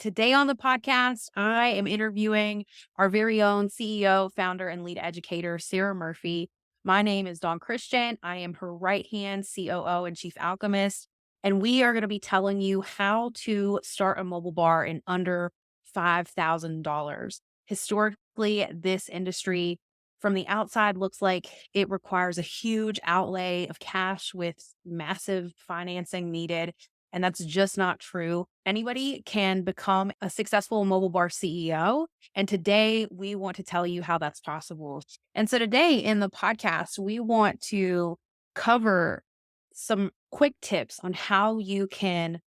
Today on the podcast, I am interviewing our very own CEO, founder, and lead educator, Sarah Murphy. My name is Dawn Christian. I am her right hand COO and chief alchemist. And we are going to be telling you how to start a mobile bar in under $5,000. Historically, this industry from the outside looks like it requires a huge outlay of cash with massive financing needed. And that's just not true. Anybody can become a successful mobile bar CEO. And today we want to tell you how that's possible. And so today in the podcast, we want to cover some quick tips on how you can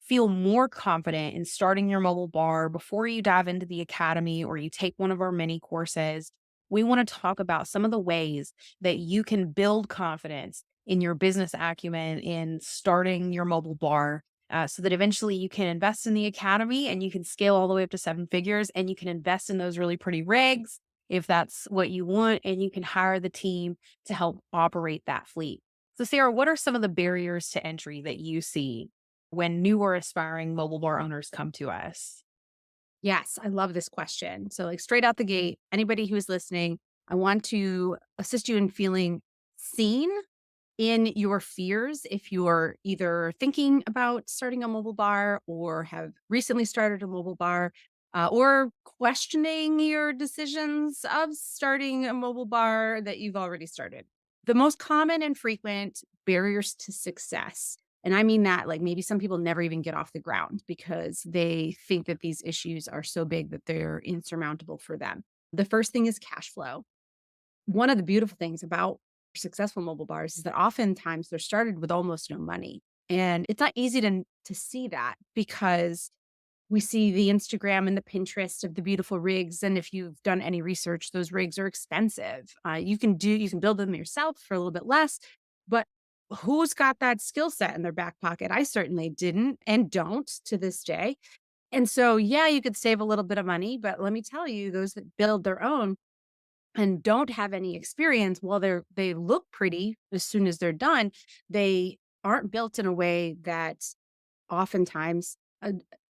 feel more confident in starting your mobile bar before you dive into the academy or you take one of our mini courses. We want to talk about some of the ways that you can build confidence in your business acumen in starting your mobile bar so that eventually you can invest in the academy and you can scale all the way up to seven figures and you can invest in those really pretty rigs if that's what you want, and you can hire the team to help operate that fleet. So, Sarah, what are some of the barriers to entry that you see when new or aspiring mobile bar owners come to us? Yes, I love this question. So, like straight out the gate, anybody who is listening, I want to assist you in feeling seen in your fears if you're either thinking about starting a mobile bar or have recently started a mobile bar or questioning your decisions of starting a mobile bar that you've already started. The most common and frequent barriers to success. And I mean that like maybe some people never even get off the ground because they think that these issues are so big that they're insurmountable for them. The first thing is cash flow. One of the beautiful things about successful mobile bars is that oftentimes they're started with almost no money. And it's not easy to see that because we see the Instagram and the Pinterest of the beautiful rigs. And if you've done any research, those rigs are expensive. You can build them yourself for a little bit less, but who's got that skill set in their back pocket? I certainly didn't and don't to this day. And so, yeah, you could save a little bit of money, but let me tell you, those that build their own and don't have any experience, while they look pretty as soon as they're done, they aren't built in a way that oftentimes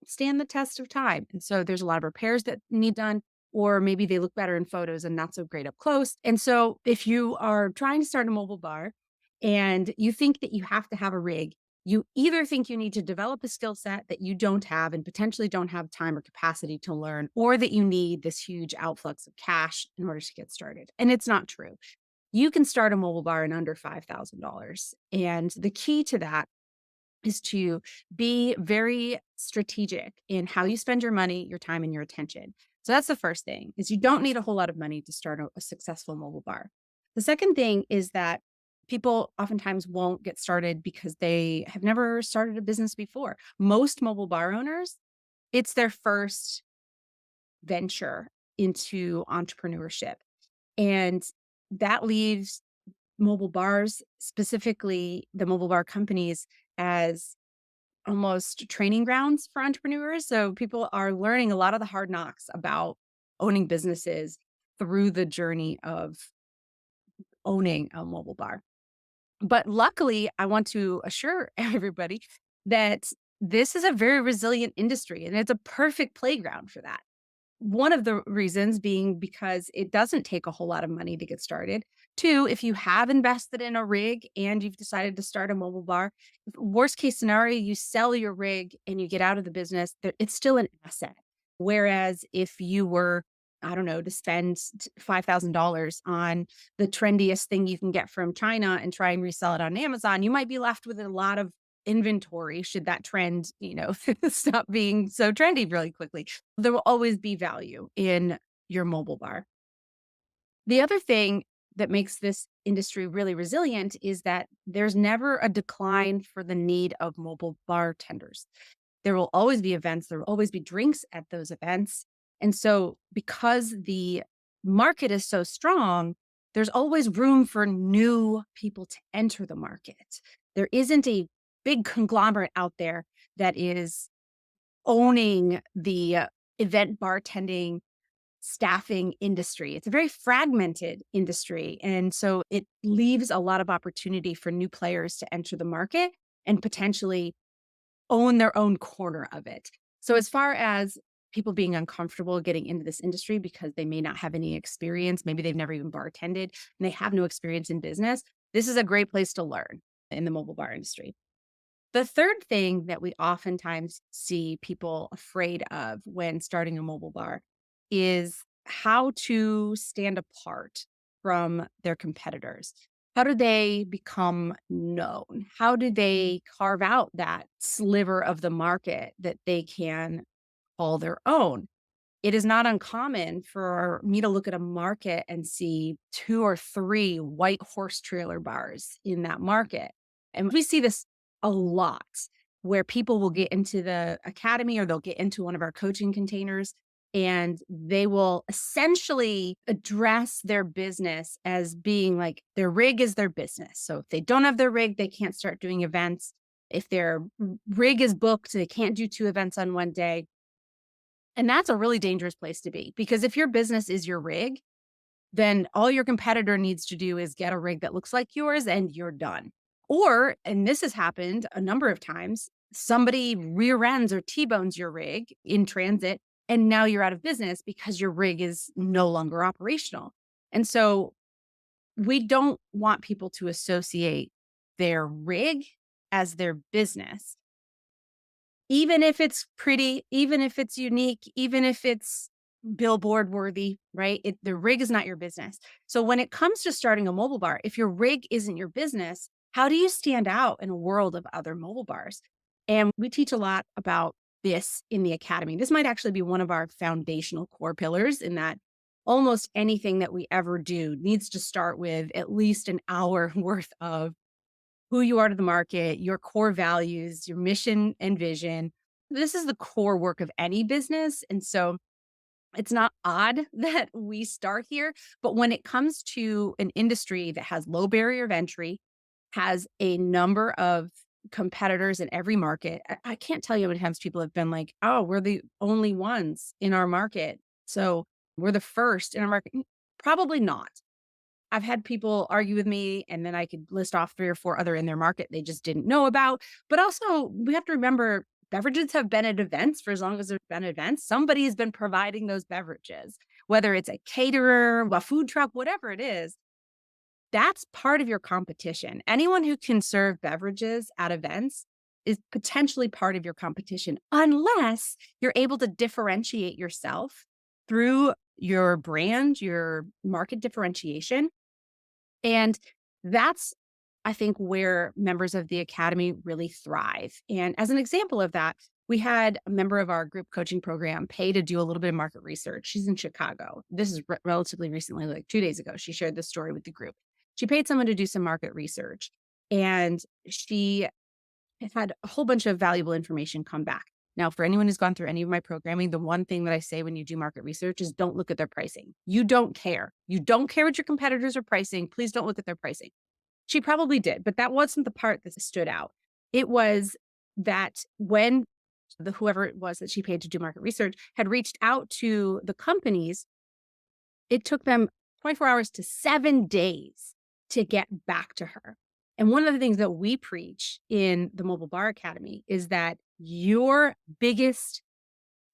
stand the test of time. And so there's a lot of repairs that need done, or maybe they look better in photos and not so great up close. And so if you are trying to start a mobile bar and you think that you have to have a rig, you either think you need to develop a skill set that you don't have and potentially don't have time or capacity to learn, or that you need this huge outflux of cash in order to get started. And it's not true. You can start a mobile bar in under $5,000. And the key to that is to be very strategic in how you spend your money, your time, and your attention. So that's the first thing, is you don't need a whole lot of money to start a successful mobile bar. The second thing is that people oftentimes won't get started because they have never started a business before. Most mobile bar owners, it's their first venture into entrepreneurship. And that leaves mobile bars, specifically the mobile bar companies, as almost training grounds for entrepreneurs. So people are learning a lot of the hard knocks about owning businesses through the journey of owning a mobile bar. But luckily, I want to assure everybody that this is a very resilient industry and it's a perfect playground for that. One of the reasons being because it doesn't take a whole lot of money to get started. Two, if you have invested in a rig and you've decided to start a mobile bar, worst case scenario, you sell your rig and you get out of the business, it's still an asset. Whereas if you were, I don't know, to spend $5,000 on the trendiest thing you can get from China and try and resell it on Amazon, you might be left with a lot of inventory should that trend, stop being so trendy really quickly. There will always be value in your mobile bar. The other thing that makes this industry really resilient is that there's never a decline for the need of mobile bartenders. There will always be events, there will always be drinks at those events. And so, because the market is so strong, there's always room for new people to enter the market. There isn't a big conglomerate out there that is owning the event bartending staffing industry. It's a very fragmented industry. And so it leaves a lot of opportunity for new players to enter the market and potentially own their own corner of it. So as far as people being uncomfortable getting into this industry because they may not have any experience, maybe they've never even bartended and they have no experience in business, this is a great place to learn in the mobile bar industry. The third thing that we oftentimes see people afraid of when starting a mobile bar is how to stand apart from their competitors. How do they become known? How do they carve out that sliver of the market that they can call their own? It is not uncommon for me to look at a market and see 2 or 3 white horse trailer bars in that market. And we see this a lot where people will get into the academy or they'll get into one of our coaching containers and they will essentially address their business as being like their rig is their business. So if they don't have their rig, they can't start doing events. If their rig is booked, they can't do 2 events on one day, and that's a really dangerous place to be because if your business is your rig, then all your competitor needs to do is get a rig that looks like yours and you're done. Or, and this has happened a number of times, somebody rear ends or T-bones your rig in transit and now you're out of business because your rig is no longer operational. And so we don't want people to associate their rig as their business. Even if it's pretty, even if it's unique, even if it's billboard worthy, right? The rig is not your business. So when it comes to starting a mobile bar, if your rig isn't your business, how do you stand out in a world of other mobile bars? And we teach a lot about this in the academy. This might actually be one of our foundational core pillars in that almost anything that we ever do needs to start with at least an hour worth of who you are to the market, your core values, your mission and vision. This is the core work of any business. And so it's not odd that we start here. But when it comes to an industry that has low barrier of entry, has a number of competitors in every market, I can't tell you how many times people have been like, oh, we're the only ones in our market. So we're the first in our market. Probably not. I've had people argue with me, and then I could list off 3 or 4 other in their market they just didn't know about. But also, we have to remember beverages have been at events for as long as there's been events. Somebody has been providing those beverages, whether it's a caterer, a food truck, whatever it is. That's part of your competition. Anyone who can serve beverages at events is potentially part of your competition, unless you're able to differentiate yourself through your brand, your market differentiation, and that's, I think, where members of the academy really thrive. And as an example of that, we had a member of our group coaching program pay to do a little bit of market research. She's in Chicago. This is relatively recently, like 2 days ago. She shared this story with the group. She paid someone to do some market research and she had a whole bunch of valuable information come back. Now, for anyone who's gone through any of my programming, the one thing that I say when you do market research is don't look at their pricing. You don't care. You don't care what your competitors are pricing. Please don't look at their pricing. She probably did, but that wasn't the part that stood out. It was that when the whoever it was that she paid to do market research had reached out to the companies, it took them 24 hours to 7 days to get back to her. And one of the things that we preach in the Mobile Bar Academy is that your biggest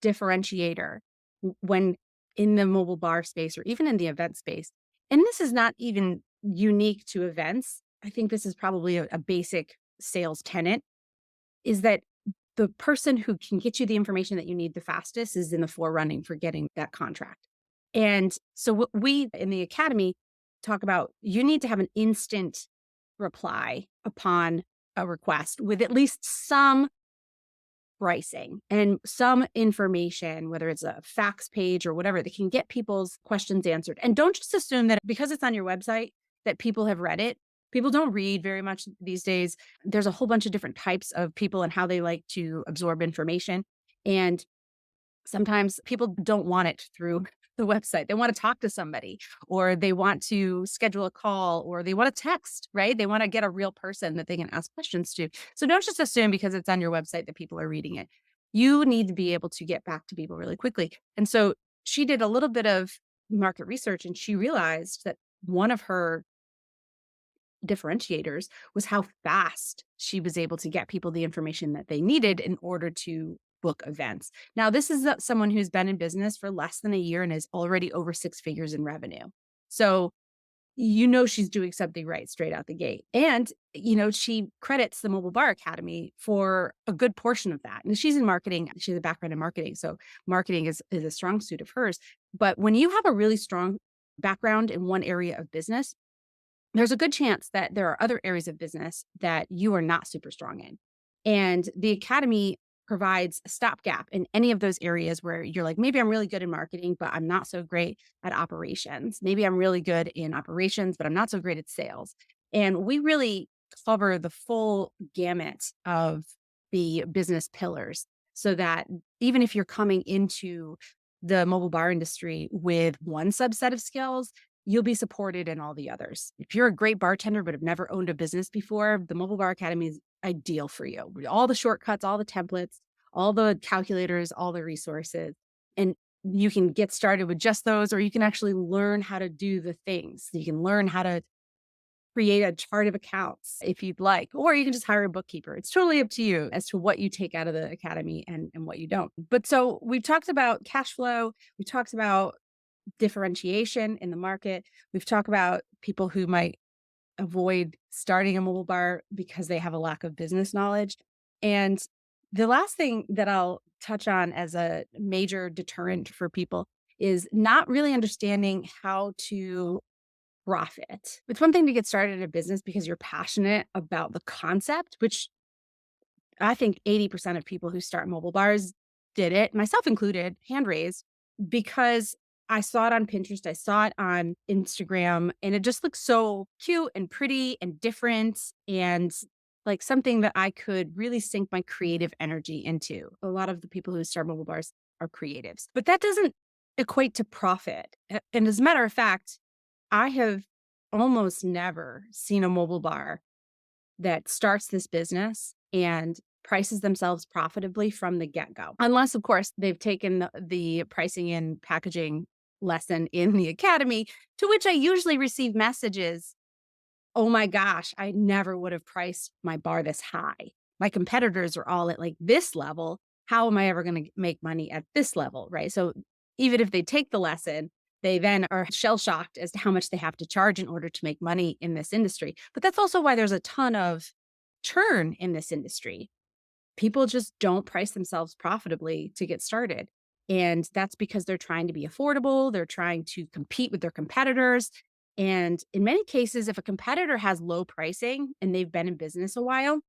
differentiator when in the mobile bar space or even in the event space, and this is not even unique to events. I think this is probably a basic sales tenet, is that the person who can get you the information that you need the fastest is in the forerunning for getting that contract. And so what we in the academy talk about, you need to have an instant reply upon a request with at least some pricing and some information, whether it's a fax page or whatever, that can get people's questions answered. And don't just assume that because it's on your website that people have read it. People don't read very much these days. There's a whole bunch of different types of people and how they like to absorb information. And sometimes people don't want it through the website. They want to talk to somebody or they want to schedule a call or they want to text, right? They want to get a real person that they can ask questions to. So don't just assume because it's on your website that people are reading it. You need to be able to get back to people really quickly. And so she did a little bit of market research and she realized that one of her differentiators was how fast she was able to get people the information that they needed in order to book events. Now, this is someone who's been in business for less than a year and is already over six figures in revenue. So she's doing something right straight out the gate. And, she credits the Mobile Bar Academy for a good portion of that. And she's in marketing. She has a background in marketing. So marketing is a strong suit of hers. But when you have a really strong background in one area of business, there's a good chance that there are other areas of business that you are not super strong in. And the academy provides a stopgap in any of those areas where you're like, maybe I'm really good in marketing, but I'm not so great at operations. Maybe I'm really good in operations, but I'm not so great at sales. And we really cover the full gamut of the business pillars so that even if you're coming into the mobile bar industry with one subset of skills, you'll be supported in all the others. If you're a great bartender but have never owned a business before, the Mobile Bar Academy is ideal for you. All the shortcuts, all the templates, all the calculators, all the resources. And you can get started with just those, or you can actually learn how to do the things. You can learn how to create a chart of accounts if you'd like, or you can just hire a bookkeeper. It's totally up to you as to what you take out of the academy and what you don't. But so we've talked about cash flow. We talked about differentiation in the market. We've talked about people who might avoid starting a mobile bar because they have a lack of business knowledge. And the last thing that I'll touch on as a major deterrent for people is not really understanding how to profit. It's one thing to get started in a business because you're passionate about the concept, which I think 80% of people who start mobile bars did it, myself included, hand raised, because I saw it on Pinterest, I saw it on Instagram, and it just looks so cute and pretty and different and like something that I could really sink my creative energy into. A lot of the people who start mobile bars are creatives, but that doesn't equate to profit. And as a matter of fact, I have almost never seen a mobile bar that starts this business and prices themselves profitably from the get-go. Unless, of course, they've taken the pricing and packaging lesson in the academy, to which I usually receive messages, "Oh my gosh, I never would have priced my bar this high. My competitors are all at like this level. How am I ever going to make money at this level?" Right? So even if they take the lesson, they then are shell shocked as to how much they have to charge in order to make money in this industry. But that's also why there's a ton of churn in this industry. People just don't price themselves profitably to get started. And that's because they're trying to be affordable, they're trying to compete with their competitors. And in many cases, if a competitor has low pricing and they've been in business a while,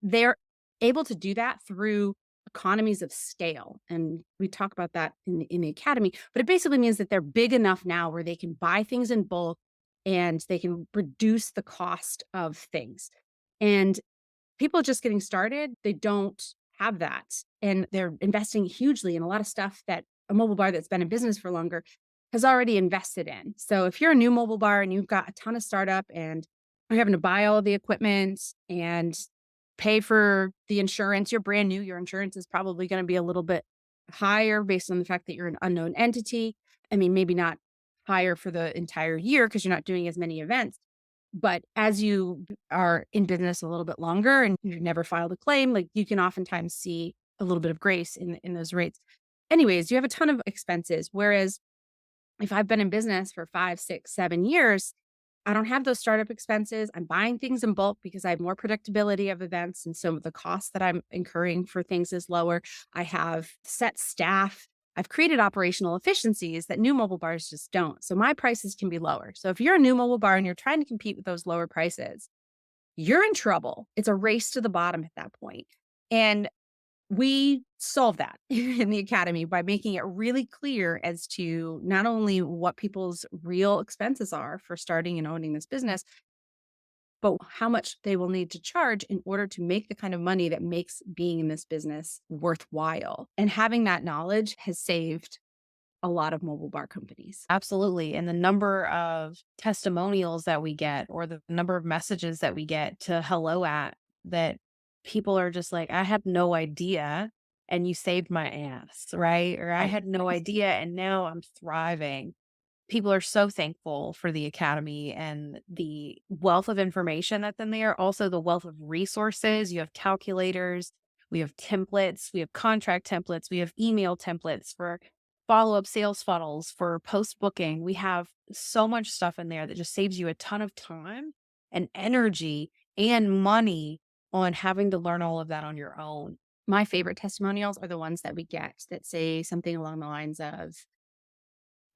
they're able to do that through economies of scale. And we talk about that in the academy, but it basically means that they're big enough now where they can buy things in bulk and they can reduce the cost of things. And people just getting started, they don't have that. And they're investing hugely in a lot of stuff that a mobile bar that's been in business for longer has already invested in. So if you're a new mobile bar and you've got a ton of startup and you're having to buy all of the equipment and pay for the insurance, you're brand new, your insurance is probably going to be a little bit higher based on the fact that you're an unknown entity. I mean, maybe not higher for the entire year because you're not doing as many events. But as you are in business a little bit longer and you've never filed a claim, like you can oftentimes see a little bit of grace in those rates. Anyways, you have a ton of expenses. Whereas if I've been in business for 5, 6, 7 years, I don't have those startup expenses. I'm buying things in bulk because I have more predictability of events. And so the cost that I'm incurring for things is lower. I have set staff. I've created operational efficiencies that new mobile bars just don't. So my prices can be lower. So if you're a new mobile bar and you're trying to compete with those lower prices, you're in trouble. It's a race to the bottom at that point. And we solve that in the academy by making it really clear as to not only what people's real expenses are for starting and owning this business, but how much they will need to charge in order to make the kind of money that makes being in this business worthwhile. And having that knowledge has saved a lot of mobile bar companies. Absolutely. And the number of testimonials that we get, or the number of messages that we get to hello at, that people are just like, I had no idea and you saved my ass, right? Or I Right. had no idea and now I'm thriving. People are so thankful for the academy and the wealth of information that's in there. Also, the wealth of resources. You have calculators. We have templates, we have contract templates, we have email templates for follow-up sales funnels, for post-booking. We have so much stuff in there that just saves you a ton of time and energy and money on having to learn all of that on your own. My favorite testimonials are the ones that we get that say something along the lines of,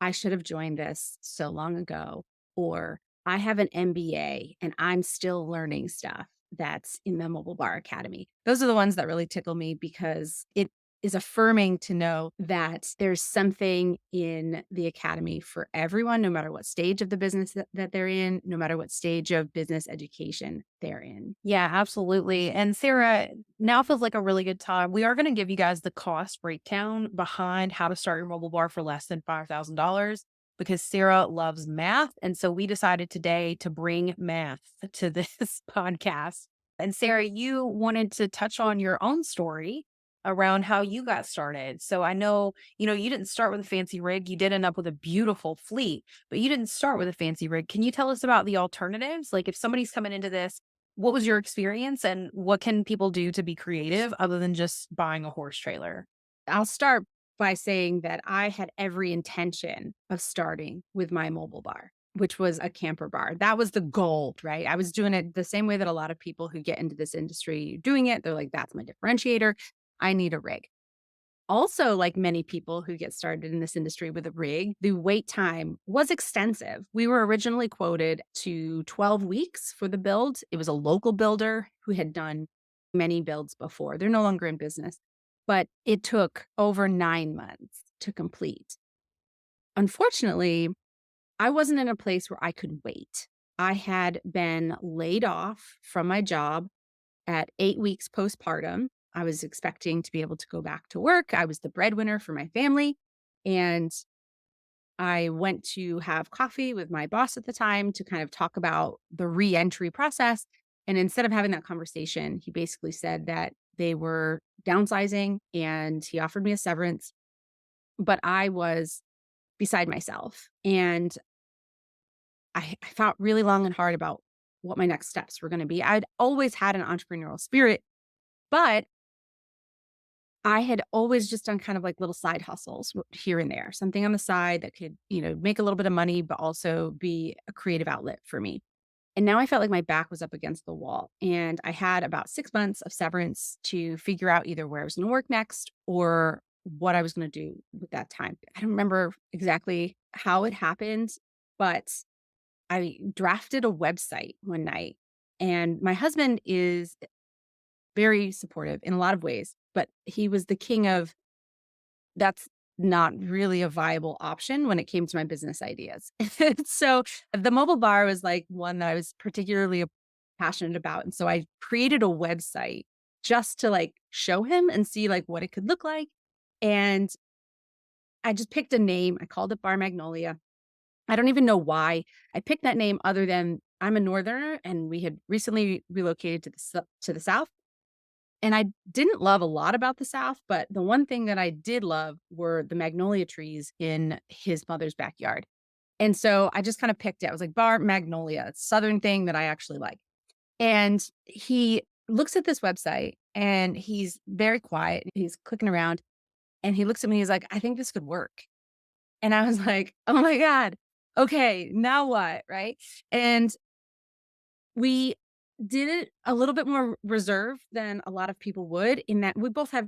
I should have joined this so long ago, or I have an MBA and I'm still learning stuff that's in the Mobile Bar Academy. Those are the ones that really tickle me because it is affirming to know that there's something in the academy for everyone, no matter what stage of the business that they're in, no matter what stage of business education they're in. Yeah, absolutely. And Sarah, now feels like a really good time. We are going to give you guys the cost breakdown behind how to start your mobile bar for less than $5,000 because Sarah loves math. And so we decided today to bring math to this podcast. And Sarah, you wanted to touch on your own story around how you got started. So I know, you didn't start with a fancy rig. You did end up with a beautiful fleet, but you didn't start with a fancy rig. Can you tell us about the alternatives? Like if somebody's coming into this, what was your experience and what can people do to be creative other than just buying a horse trailer? I'll start by saying that I had every intention of starting with my mobile bar, which was a camper bar. That was the goal, right? I was doing it the same way that a lot of people who get into this industry doing it. They're like, that's my differentiator. I need a rig. Also, like many people who get started in this industry with a rig, the wait time was extensive. We were originally quoted to 12 weeks for the build. It was a local builder who had done many builds before. They're no longer in business, but it took over 9 months to complete. Unfortunately, I wasn't in a place where I could wait. I had been laid off from my job at 8 weeks postpartum. I was expecting to be able to go back to work. I was the breadwinner for my family. And I went to have coffee with my boss at the time to kind of talk about the reentry process. And instead of having that conversation, he basically said that they were downsizing and he offered me a severance. But I was beside myself. And I thought really long and hard about what my next steps were going to be. I'd always had an entrepreneurial spirit, but I had always just done kind of like little side hustles here and there, something on the side that could, make a little bit of money, but also be a creative outlet for me. And now I felt like my back was up against the wall. And I had about 6 months of severance to figure out either where I was going to work next or what I was going to do with that time. I don't remember exactly how it happened, but I drafted a website one night. And my husband is very supportive in a lot of ways, but he was the king of that's not really a viable option when it came to my business ideas. So the mobile bar was like one that I was particularly passionate about. And so I created a website just to like show him and see like what it could look like. And I just picked a name. I called it Bar Magnolia. I don't even know why I picked that name other than I'm a northerner and we had recently relocated to the south. And I didn't love a lot about the South, but the one thing that I did love were the magnolia trees in his mother's backyard. And so I just kind of picked it. I was like, Bar Magnolia, it's a Southern thing that I actually like. And he looks at this website and he's very quiet. He's clicking around and he looks at me. He's like, I think this could work. And I was like, oh my God. Okay, now what? Right. And we did it a little bit more reserved than a lot of people would in that we both have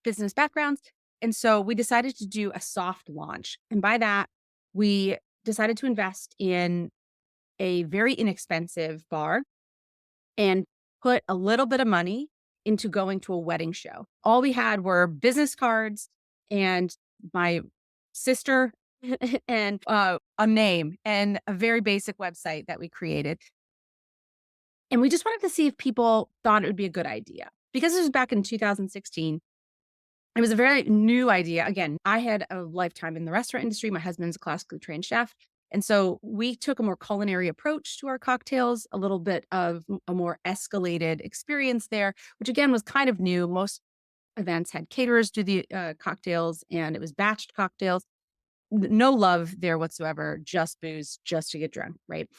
business backgrounds. And so we decided to do a soft launch. And by that, we decided to invest in a very inexpensive bar and put a little bit of money into going to a wedding show. All we had were business cards and my sister and a name and a very basic website that we created. And we just wanted to see if people thought it would be a good idea. Because this was back in 2016, it was a very new idea. Again, I had a lifetime in the restaurant industry. My husband's a classically trained chef. And so we took a more culinary approach to our cocktails, a little bit of a more escalated experience there, which again was kind of new. Most events had caterers do the cocktails and it was batched cocktails. No love there whatsoever, just booze, just to get drunk, right?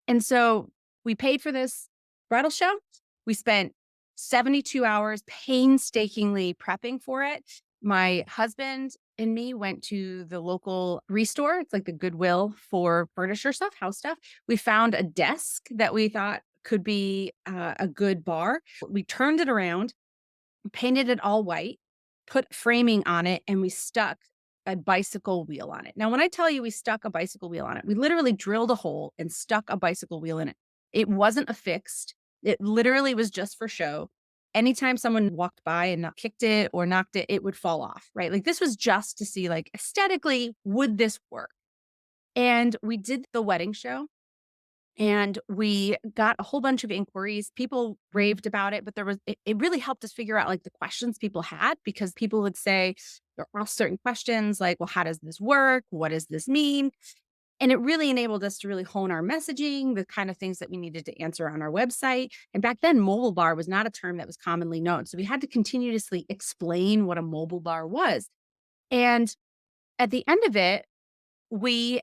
And so we paid for this bridal show. We spent 72 hours painstakingly prepping for it. My husband and me went to the local restore. It's like the Goodwill for furniture stuff, house stuff. We found a desk that we thought could be a good bar. We turned it around, painted it all white, put framing on it, and we stuck a bicycle wheel on it. Now, when I tell you we stuck a bicycle wheel on it, we literally drilled a hole and stuck a bicycle wheel in it. It wasn't affixed. It literally was just for show. Anytime someone walked by and kicked it or knocked it, it would fall off, right? Like this was just to see, like, aesthetically, would this work? And we did the wedding show and we got a whole bunch of inquiries. People raved about it, but it really helped us figure out like the questions people had, because people would say there are certain questions like, well, how does this work? What does this mean? And it really enabled us to really hone our messaging, the kind of things that we needed to answer on our website. And back then, mobile bar was not a term that was commonly known. So we had to continuously explain what a mobile bar was. And at the end of it, we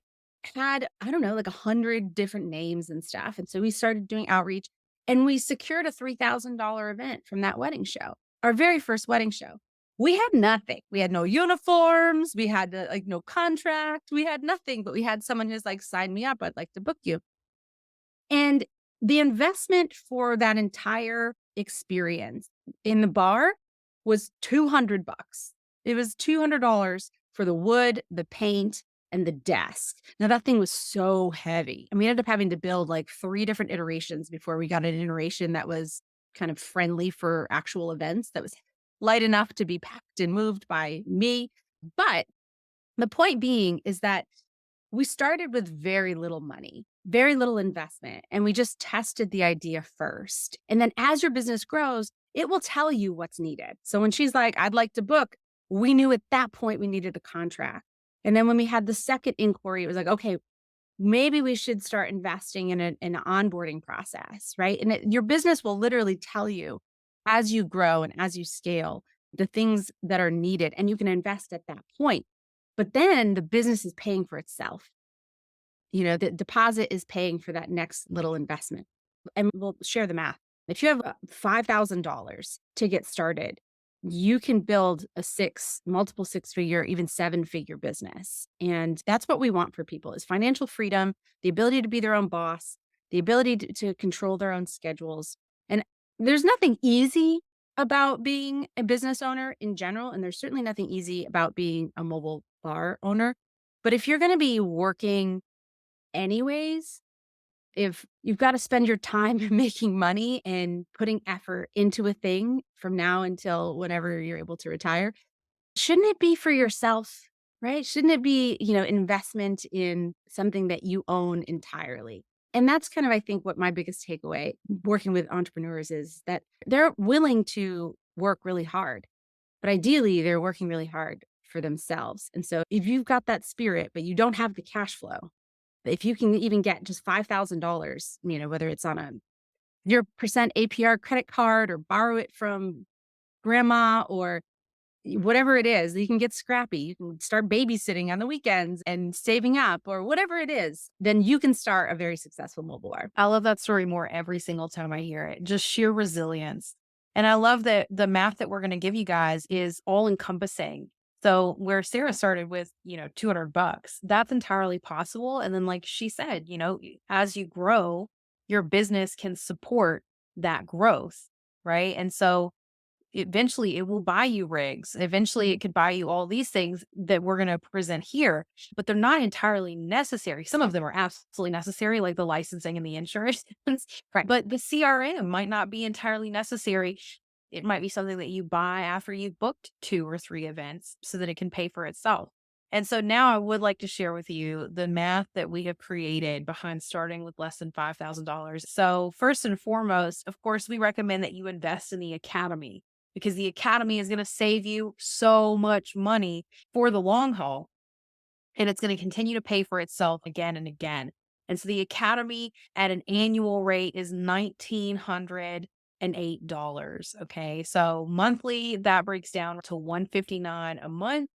had, I don't know, like 100 different names and stuff. And so we started doing outreach and we secured a $3,000 event from that wedding show, our very first wedding show. We had nothing. We had no uniforms. We had like no contract. We had nothing, but we had someone who's like, sign me up. I'd like to book you. And the investment for that entire experience in the bar was 200 bucks. It was $200 for the wood, the paint, and the desk. Now that thing was so heavy. And we ended up having to build like 3 different iterations before we got an iteration that was kind of friendly for actual events, that was light enough to be packed and moved by me. But the point being is that we started with very little money, very little investment, and we just tested the idea first. And then as your business grows, it will tell you what's needed. So when she's like, I'd like to book, we knew at that point we needed a contract. And then when we had the second inquiry, it was like, okay, maybe we should start investing in an onboarding process, right? And your business will literally tell you as you grow and as you scale the things that are needed, and you can invest at that point. But then the business is paying for itself. You know, the deposit is paying for that next little investment. And we'll share the math. If you have $5,000 to get started, you can build a multiple 6-figure, even 7-figure business. And that's what we want for people, is financial freedom, the ability to be their own boss, the ability to control their own schedules. And there's nothing easy about being a business owner in general. And there's certainly nothing easy about being a mobile bar owner. But if you're going to be working anyways, if you've got to spend your time making money and putting effort into a thing from now until whenever you're able to retire, shouldn't it be for yourself, right? Shouldn't it be, investment in something that you own entirely? And that's kind of, I think, what my biggest takeaway working with entrepreneurs is, that they're willing to work really hard, but ideally they're working really hard for themselves. And so if you've got that spirit, but you don't have the cash flow, if you can even get just $5,000, whether it's on your percent APR credit card or borrow it from grandma or whatever it is, you can get scrappy. You can start babysitting on the weekends and saving up or whatever it is, then you can start a very successful mobile bar. I love that story more every single time I hear it. Just sheer resilience. And I love that the math that we're going to give you guys is all encompassing. So where Sarah started with, 200 bucks, that's entirely possible. And then like she said, as you grow, your business can support that growth, right? And so eventually it will buy you rigs. Eventually it could buy you all these things that we're going to present here, but they're not entirely necessary. Some of them are absolutely necessary, like the licensing and the insurance. Right. But the CRM might not be entirely necessary. It might be something that you buy after you've booked 2 or 3 events so that it can pay for itself. And so now I would like to share with you the math that we have created behind starting with less than $5,000. So first and foremost, of course, we recommend that you invest in the academy, because the academy is going to save you so much money for the long haul, and it's going to continue to pay for itself again and again. And so the academy at an annual rate is $1,908. Okay. So monthly, that breaks down to $159 a month.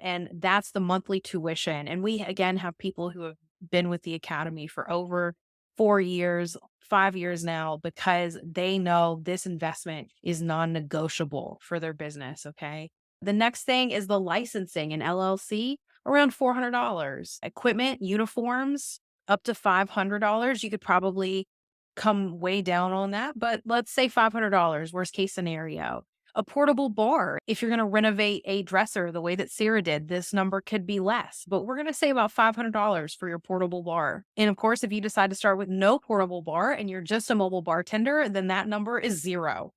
And that's the monthly tuition. And we again have people who have been with the academy for over 4 years, 5 years now because they know this investment is non negotiable for their business. Okay. The next thing is the licensing and LLC, around $400. Equipment, uniforms, up to $500. You could probably come way down on that, but let's say $500, worst case scenario. A portable bar. If you're going to renovate a dresser the way that Sarah did, this number could be less, but we're going to say about $500 for your portable bar. And of course, if you decide to start with no portable bar and you're just a mobile bartender, then that number is zero.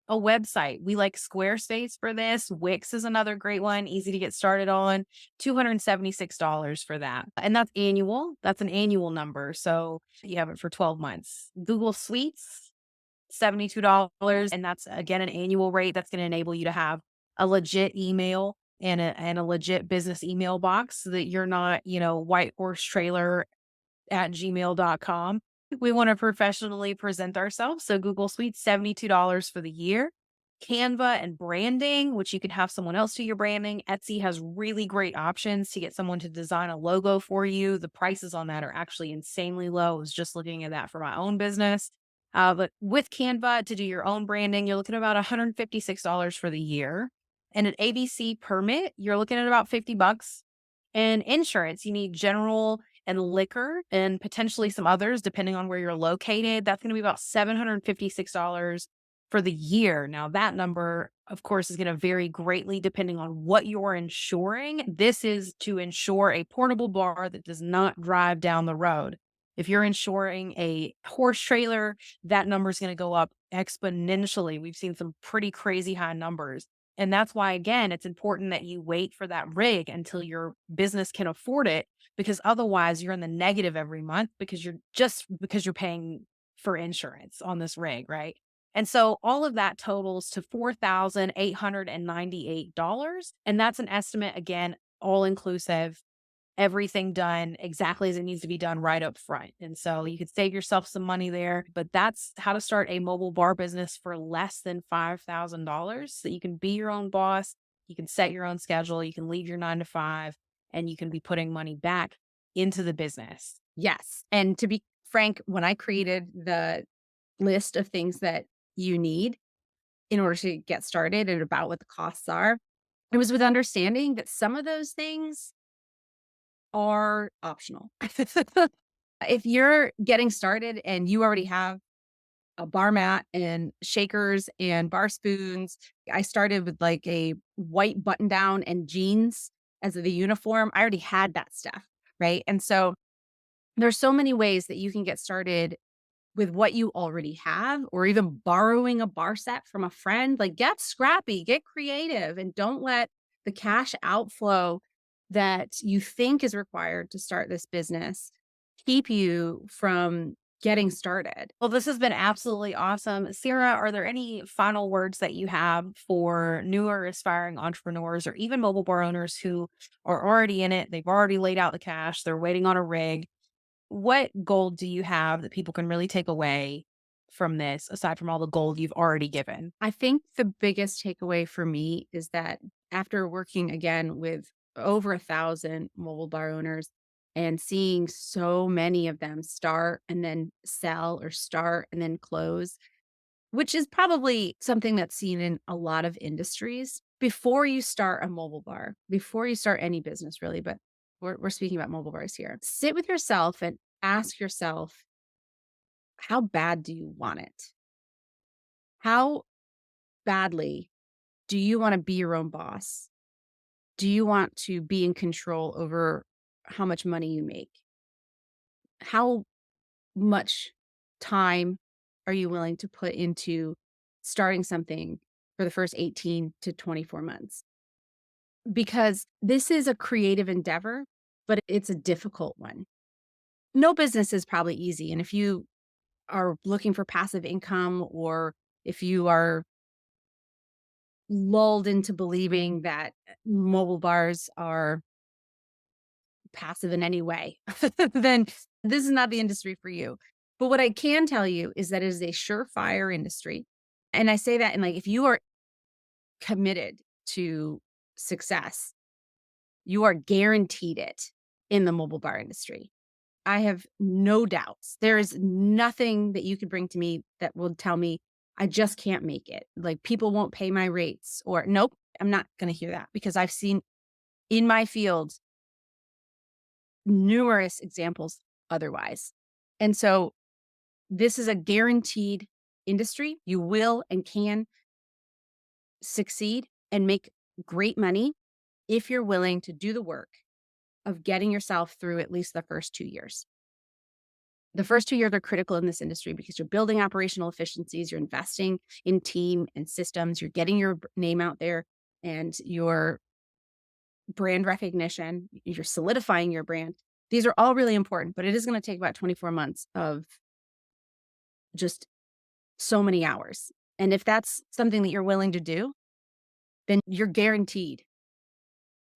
A website. We like Squarespace for this. Wix is another great one, easy to get started on. $276 for that. And that's annual. That's an annual number. So you have it for 12 months. Google Suites, $72. And that's again an annual rate that's going to enable you to have a legit email and a legit business email box so that you're not, white horse trailer at gmail.com. We want to professionally present ourselves. So Google Suite, $72 for the year. Canva and branding, which you can have someone else do your branding. Etsy has really great options to get someone to design a logo for you. The prices on that are actually insanely low. I was just looking at that for my own business. But with Canva to do your own branding, you're looking at about $156 for the year. And an ABC permit, you're looking at about $50. And insurance, you need general and liquor and potentially some others depending on where you're located. That's going to be about $756 for the year. Now, that number, of course, is going to vary greatly depending on what you're insuring. This is to insure a portable bar that does not drive down the road. If you're insuring a horse trailer, that number is going to go up exponentially. We've seen some pretty crazy high numbers. And that's why, again, it's important that you wait for that rig until your business can afford it, because otherwise you're in the negative every month because you're paying for insurance on this rig, right? And so all of that totals to $4,898. And that's an estimate, again, all inclusive, everything done exactly as it needs to be done right up front. And so you could save yourself some money there, but that's how to start a mobile bar business for less than $5,000 so that you can be your own boss. You can set your own schedule. You can leave your 9 to 5 and you can be putting money back into the business. Yes. And to be frank, when I created the list of things that you need in order to get started and about what the costs are, it was with understanding that some of those things are optional. If you're getting started and you already have a bar mat and shakers and bar spoons, I started with like a white button down and jeans as the uniform. I already had that stuff. Right. And so there's so many ways that you can get started with what you already have, or even borrowing a bar set from a friend. Like, get scrappy, get creative, and don't let the cash outflow that you think is required to start this business keep you from getting started. Well, this has been absolutely awesome. Sarah, are there any final words that you have for newer aspiring entrepreneurs or even mobile bar owners who are already in it? They've already laid out the cash, they're waiting on a rig. What gold do you have that people can really take away from this, aside from all the gold you've already given? I think the biggest takeaway for me is that after working again with over 1,000 mobile bar owners and seeing so many of them start and then sell or start and then close, which is probably something that's seen in a lot of industries. Before you start a mobile bar, before you start any business really, but we're speaking about mobile bars here. Sit with yourself and ask yourself, how bad do you want it? How badly do you want to be your own boss? Do you want to be in control over how much money you make? How much time are you willing to put into starting something for the first 18 to 24 months? Because this is a creative endeavor, but it's a difficult one. No business is probably easy. And if you are looking for passive income, or if you are lulled into believing that mobile bars are passive in any way, then this is not the industry for you. But what I can tell you is that it is a surefire industry. And I say that in like, if you are committed to success, you are guaranteed it in the mobile bar industry. I have no doubts. There is nothing that you could bring to me that will tell me I just can't make it. Like people won't pay my rates or nope, I'm not going to hear that because I've seen in my field numerous examples otherwise. And so this is a guaranteed industry. You will and can succeed and make great money if you're willing to do the work of getting yourself through at least the first 2 years. The first 2 years are critical in this industry because you're building operational efficiencies, you're investing in team and systems, you're getting your name out there and your brand recognition, you're solidifying your brand. These are all really important, but it is going to take about 24 months of just so many hours. And if that's something that you're willing to do, then you're guaranteed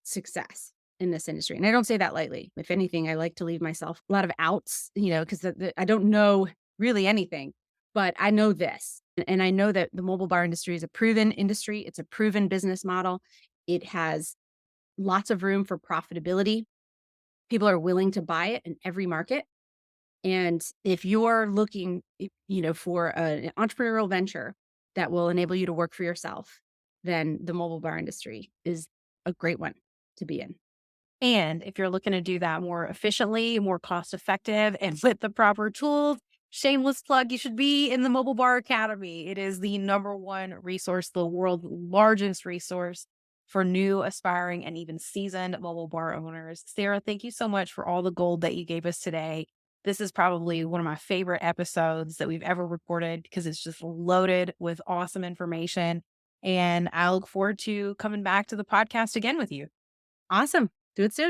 success in this industry. And I don't say that lightly. If anything, I like to leave myself a lot of outs, because I don't know really anything, but I know this. And I know that the mobile bar industry is a proven industry. It's a proven business model. It has lots of room for profitability. People are willing to buy it in every market. And if you're looking, for an entrepreneurial venture that will enable you to work for yourself, then the mobile bar industry is a great one to be in. And if you're looking to do that more efficiently, more cost effective, and with the proper tools, shameless plug, you should be in the Mobile Bar Academy. It is the number one resource, the world's largest resource for new, aspiring, and even seasoned mobile bar owners. Sarah, thank you so much for all the gold that you gave us today. This is probably one of my favorite episodes that we've ever recorded because it's just loaded with awesome information. And I look forward to coming back to the podcast again with you. Awesome. Do it soon.